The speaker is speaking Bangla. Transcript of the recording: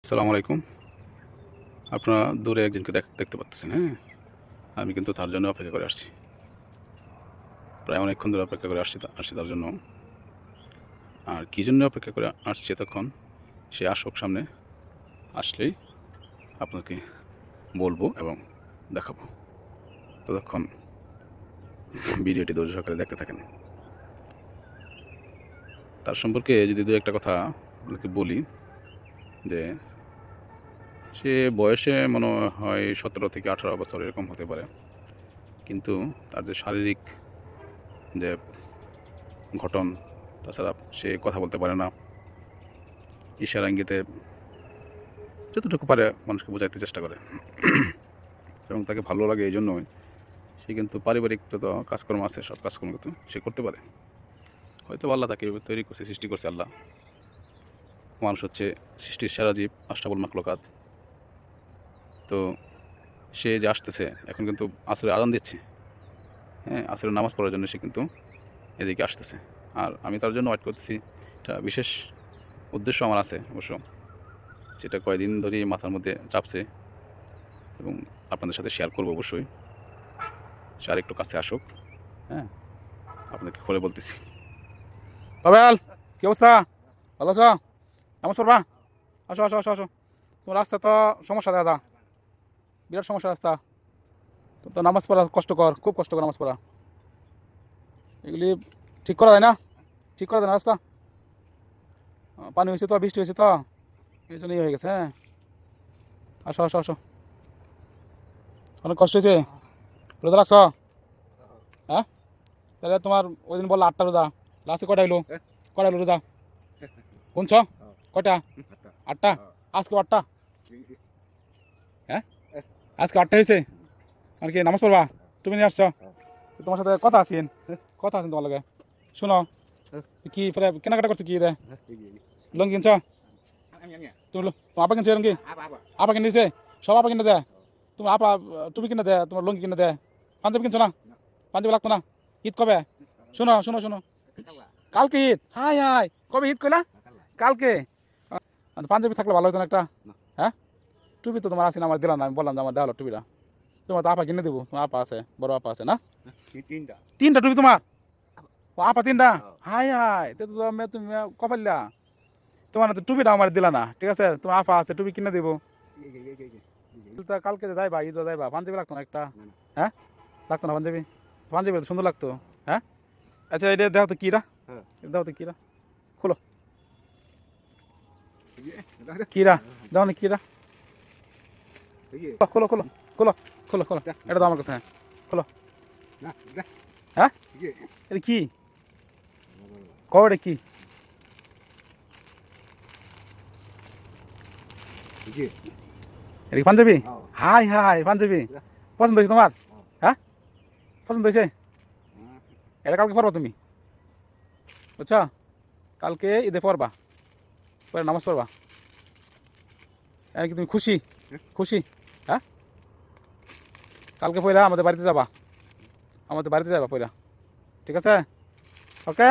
আসসালামু আলাইকুম। আপনারা দূরে একজনকে দেখতে পাচ্ছেন, হ্যাঁ? আমি কিন্তু তার জন্য অপেক্ষা করে আসছি। প্রায় অনেকক্ষণ ধরে অপেক্ষা করে আসছি তার জন্য। আর কী জন্য অপেক্ষা করে আসছি এতক্ষণ, সে আসুক সামনে। আসলেই আপনাকে বলবো এবং দেখাবো। ততক্ষণ ভিডিওটি ধৈর্য সহকারে দেখতে থাকেন। তার সম্পর্কে যদি দু একটা কথা আপনাকে বলি, যে সে বয়সে মনে হয় 17 থেকে 18 বছর এরকম হতে পারে। কিন্তু তার যে শারীরিক যে গঠন, তাছাড়া সে কথা বলতে পারে না, ইশারা ইঙ্গিতে যতটুকু পারে মানুষকে বোঝাতে চেষ্টা করে। এবং তাকে ভালো লাগে এই জন্যই সে কিন্তু পারিবারিক যত কাজকর্ম আছে সব কাজকর্ম কিন্তু সে করতে পারে। হয়তো আল্লাহ তাকে এভাবে তৈরি করছে, সৃষ্টি করছে আল্লাহ। মানুষ হচ্ছে সৃষ্টির সেরা জীব, আশরাফুল মাখলুকাত। তো সে যে আসতেছে এখন কিন্তু আসরে আজান দিচ্ছে, হ্যাঁ, আসরের নামাজ পড়ার জন্য সে কিন্তু এদিকে আসতেছে। আর আমি তার জন্য ওয়েট করতেছি। এটা বিশেষ উদ্দেশ্য আমার আছে অবশ্য, যেটা কয়েকদিন ধরেই মাথার মধ্যে চাপছে এবং আপনাদের সাথে শেয়ার করবো অবশ্যই। সে আর একটু কাছে আসুক, হ্যাঁ, আপনাকে খুলে বলতেছি। পাবেল, কি অবস্থা? ভালো আছো? নামাজ পড়বা? আসো আসো আসো আসো। তোমার রাস্তা তো সমস্যা দাদা, বিরাট সমস্যা রাস্তা। তো নামাজ পড়া কষ্টকর, খুব কষ্টকর নামাজ পড়া। এগুলি ঠিক করা যায় না, ঠিক করা যায় না রাস্তা। পানি হয়েছে তো, বৃষ্টি হয়েছে তো, এই জন্যই হয়ে গেছে। হ্যাঁ, আসো আসো আসো। অনেক কষ্ট হয়েছে। রোজা রাখছো? হ্যাঁ, তাহলে তোমার ওই দিন বললো 8টা রোজা, লাস্টে কটা হইলো? কটা হইলো রোজা গুনছ? কয়টা? 8টা। আজকে 8টা? হ্যাঁ, আজকে 8টা হয়েছে। আর কি নামাজ পড়বা? তুমি নিয়ে আসছো? তোমার সাথে কথা আছেন, কথা আছেন তোমার লগে। শোনো, কি ফেরে কেনাকাটা করছো? কি দে লঙ্গি কিনছ? তুমি তোমার আপা কিনছে লঙ্গি? আপা কিনে দিছে? সব আপা কিনে দেয়? তোমার আপা টুপি কিনে দেয়, তোমার লঙ্গি কিনে দেয়? পাঞ্জাবি কিনছো না? পাঞ্জাবি লাগতো না? ঈদ কবে? শোনো শোনো শোনো, কালকে ঈদ। হাই হাই, কবে ঈদ কইলা? কালকে। পাঞ্জাবি থাকলে ভালো হতো না একটা। হ্যাঁ, টুপি তো তোমার আছে না, আমার দিলাম না। আমি বললাম যে আমার দেওয়া টুপিটা তোমার তো আপা কিনে দেবো। তোমার আপা আছে, বড় আপা আছে না? তিনটা টুপি তোমার? ও আপা তিনটা? হাই হাই, তো তুমি কপাল্লা। তোমার তো টুপিটা আমার দিলা না, ঠিক আছে? তোমার আপা আছে, টুপি কিনে দেবো। তো কালকে যাইবা, ঈদ যাইবা, পাঞ্জাবি লাগতো না একটা? হ্যাঁ, লাগতো না পাঞ্জাবি? পাঞ্জাবি তো সুন্দর লাগতো। হ্যাঁ, আচ্ছা এটা দেখো তো কিরা, দেখো তো কিরা, খোলো কিরা, দেখো না কিরা, খোলো খোলো খোলো খোলো খোলো। এটা তো আমার কাছে, হ্যাঁ খোলো। হ্যাঁ, এটা কি কবে? কি এটা কি পাঞ্জাবি? হাই হাই, পাঞ্জাবি পছন্দ হয়েছে তোমার? হ্যাঁ, পছন্দ হয়েছে? এটা কালকে পড়বা তুমি, বুঝছো? কালকে ঈদে পড়বা, পরে নামাজ পড়বা। কি তুমি খুশি? খুশি? হ্যাঁ, কালকে পয়লা আমাদের বাড়িতে যাবা, আমাদের বাড়িতে যাবা পয়লা, ঠিক আছে? ওকে।